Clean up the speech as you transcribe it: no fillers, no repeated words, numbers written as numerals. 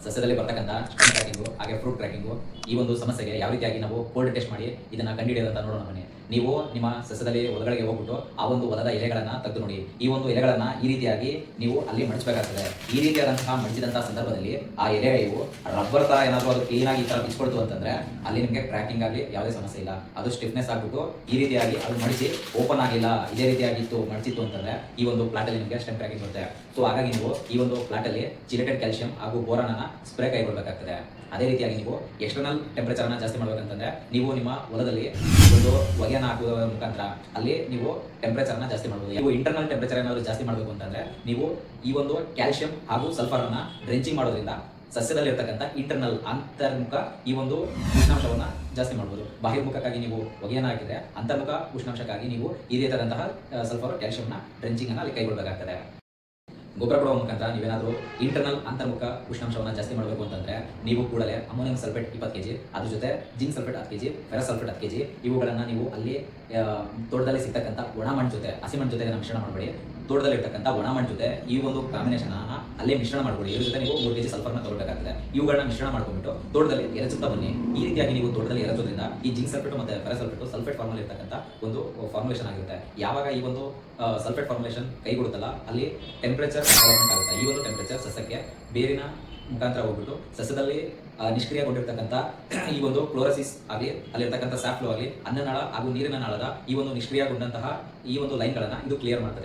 ಸಸ್ಯದಲ್ಲಿ ಬರ್ತಕ್ಕಂಥ ಸ್ಟೆಮ್ ಕ್ರ್ಯಾಕಿಂಗು ಹಾಗೆ ಫ್ರೂಟ್ ಕ್ರ್ಯಾಕಿಂಗು ಈ ಒಂದು ಸಮಸ್ಯೆಗೆ ಯಾವ ರೀತಿಯಾಗಿ ನಾವು ಕೋಲ್ಡ್ ಟೆಸ್ಟ್ ಮಾಡಿ ಇದನ್ನ ಕಂಡುಹಿಡಿಯೋದಂತ ನೋಡೋಣ ಬನ್ನಿ. ನೀವು ನಿಮ್ಮ ಸಸ್ಯದಲ್ಲಿ ಹೊಲಗಳಿಗೆ ಹೋಗ್ಬಿಟ್ಟು ಆ ಒಂದು ಹೊಲದ ಎಲೆಗಳನ್ನ ತೆಗೆದು ನೋಡಿ. ಈ ಒಂದು ಎಲೆಗಳನ್ನ ಈ ರೀತಿಯಾಗಿ ನೀವು ಅಲ್ಲಿ ಮಡಿಸಬೇಕಾಗ್ತದೆ. ಈ ರೀತಿಯಾದಂತಹ ಮಡಿಸಿದಂತಹ ಸಂದರ್ಭದಲ್ಲಿ ಆ ಎಲೆಗಳು ರಬ್ಬರ್ ತರ ಏನಾದರೂ ಅದು ಕ್ಲೀನ್ ಆಗಿ ಈ ತರ ಬಿಚ್ಕೊಳ್ತು ಅಂತಂದ್ರೆ ಅಲ್ಲಿ ನಿಮಗೆ ಕ್ರ್ಯಾಕಿಂಗ್ ಆಗಲಿ ಯಾವುದೇ ಸಮಸ್ಯೆ ಇಲ್ಲ. ಅದು ಸ್ಟಿಫ್ನೆಸ್ ಆಗ್ಬಿಟ್ಟು ಈ ರೀತಿಯಾಗಿ ಅದು ಮಡಿಸಿ ಓಪನ್ ಆಗಿಲ್ಲ, ಇದೇ ರೀತಿಯಾಗಿತ್ತು ಮಡಿಸಿತ್ತು ಅಂತಂದ್ರೆ ಈ ಒಂದು ಪ್ಲಾಟ್ ಅಲ್ಲಿ ನಿಮಗೆ ಸ್ಟೆಮ್ ಕ್ರ್ಯಾಕಿಂಗ್ ಬರುತ್ತೆ. ಸೊ ಹಾಗಾಗಿ ನೀವು ಈ ಒಂದು ಪ್ಲಾಟ್ ಅಲ್ಲಿ ಚಿಲೇಟೆಡ್ ಕ್ಯಾಲ್ಸಿಯಂ ಹಾಗೂ ಬೋರಾನ್ ಸ್ಪ್ರೇ ಕೈಗೊಳ್ಳಬೇಕಾಗ್ತದೆ. ಅದೇ ರೀತಿಯಾಗಿ ನೀವು ಎಕ್ಸ್ಟರ್ನಲ್ ಟೆಂಪರೇಚರ್ ಅನ್ನ ಜಾಸ್ತಿ ಮಾಡಬೇಕಂತಂದ್ರೆ ನೀವು ನಿಮ್ಮ ಹೊಲದಲ್ಲಿ ಒಂದು ಹೊಗೆಯನ್ನು ಹಾಕುವ ಮುಖಾಂತರ ಅಲ್ಲಿ ನೀವು ಟೆಂಪರೇಚರ್ ಅನ್ನ ಜಾಸ್ತಿ ಮಾಡಬಹುದು. ನೀವು ಇಂಟರ್ನಲ್ ಟೆಂಪರೇಚರ್ ಏನಾದರೂ ಜಾಸ್ತಿ ಮಾಡಬೇಕು ಅಂತಂದ್ರೆ ನೀವು ಈ ಒಂದು ಕ್ಯಾಲ್ಸಿಯಂ ಹಾಗೂ ಸಲ್ಫರ್ ಅನ್ನ ಡ್ರೆಂಚಿಂಗ್ ಮಾಡೋದ್ರಿಂದ ಸಸ್ಯದಲ್ಲಿ ಇರ್ತಕ್ಕಂಥ ಇಂಟರ್ನಲ್ ಅಂತರ್ಮುಖ ಈ ಒಂದು ಉಷ್ಣಾಂಶವನ್ನ ಜಾಸ್ತಿ ಮಾಡಬಹುದು. ಬಾಹಿರ್ಮುಖಕ್ಕಾಗಿ ನೀವು ಹೊಗೆಯನ್ನು ಹಾಕಿದ್ರೆ ಅಂತರ್ಮುಖ ಉಷ್ಣಾಂಶಕ್ಕಾಗಿ ನೀವು ಈ ರೀತಿಯಾದಂತಹ ಸಲ್ಫರ್ ಕ್ಯಾಲ್ಸಿಯಂನ ಡ್ರೆಂಚಿಂಗ್ ಅನ್ನ ಅಲ್ಲಿ ಕೈಗೊಳ್ಳಬೇಕಾಗ್ತದೆ. ಗೊಬ್ಬರ ಕೊಡುವ ಮುಖಾಂತರ ನೀವೇನಾದರೂ ಇಂಟರ್ನಲ್ ಅಂತರ್ಮುಖ ಉಷ್ಣಾಂಶವನ್ನು ಜಾಸ್ತಿ ಮಾಡಬೇಕು ಅಂತಂದ್ರೆ ನೀವು ಕೂಡಲೇ ಅಮೋನಿಯಂ ಸಲ್ಫೇಟ್ 20 kg, ಅದ್ರ ಜೊತೆ zinc sulphate 10 kg, ferrous sulphate 10 kg ಇವುಗಳನ್ನು ನೀವು ಅಲ್ಲಿ ತೋಟದಲ್ಲಿ ಸಿಗ್ತಕ್ಕಂಥ ಒಣ ಮಣ್ಣು ಜೊತೆ ಹಸಿ ಮಣ್ಣು ಜೊತೆ ಮಿಶ್ರಣ ಮಾಡಬೇಡಿ. ತೋಟದಲ್ಲಿ ಇರ್ತಕ್ಕಂಥ ಒಣ ಮಣ್ಣು ಜೊತೆ ಈ ಒಂದು ಕಾಂಬಿನೇಷನ್ ಅಲ್ಲೇ ಮಿಶ್ರಣ ಮಾಡ್ಕೊಳ್ಳಿ. ಇದ್ರ ಜೊತೆ ನೀವು 3 kg ಸಲ್ಫರ್ನ ತಗೊಳ್ಬೇಕಾಗ್ತದೆ. ಇವುಗಳನ್ನ ಮಿಶ್ರಣ ಮಾಡ್ಕೊಂಡ್ಬಿಟ್ಟು ತೋಟದಲ್ಲಿ ಎರಚುತ್ತಾ ಬನ್ನಿ. ಈ ರೀತಿಯಾಗಿ ನೀವು ತೋಟದಲ್ಲಿ ಎರಚೋದ್ರಿಂದ ಈ ಜಿಂಕ್ ಸಲ್ಫೇಟ್ ಮತ್ತು ಫೆರಸ್ ಸಲ್ಫೇಟ್ ಸಲ್ಫೇಟ್ ಫಾರ್ಮಲ್ಲಿ ಇರ್ತಕ್ಕಂಥ ಒಂದು ಫಾರ್ಮುಲೇಷನ್ ಆಗಿರುತ್ತೆ. ಯಾವಾಗ ಈ ಒಂದು ಸಲ್ಫೇಟ್ ಫಾರ್ಮುಲೇಷನ್ ಕೈಗೊಡುತ್ತಲ್ಲ ಅಲ್ಲಿ ಟೆಂಪರೇಚರ್ ಡೆವಲಪ್ಮೆಂಟ್ ಆಗುತ್ತೆ. ಈ ಒಂದು ಟೆಂಪರೇಚರ್ ಸಸ್ಯಕ್ಕೆ ಬೇರಿನ ಮುಖಾಂತರ ಹೋಗ್ಬಿಟ್ಟು ಸಸ್ಯದಲ್ಲಿ ನಿಷ್ಕ್ರಿಯಗೊಂಡಿರ್ತಕ್ಕಂಥ ಈ ಒಂದು ಕ್ಲೋರೋಸಿಸ್ ಆಗಲಿ ಅಲ್ಲಿರ್ತಕ್ಕಂಥ ಸ್ಯಾಫ್ಲೋ ಆಗಲಿ ಅನ್ನನಾಳ ಹಾಗೂ ನೀರಿನ ನಾಳದ ಈ ಒಂದು ನಿಷ್ಕ್ರಿಯಗೊಂಡಂತಹ ಈ ಒಂದು ಲೈನ್ಗಳನ್ನು ಇದು ಕ್ಲಿಯರ್ ಮಾಡ್ತದೆ.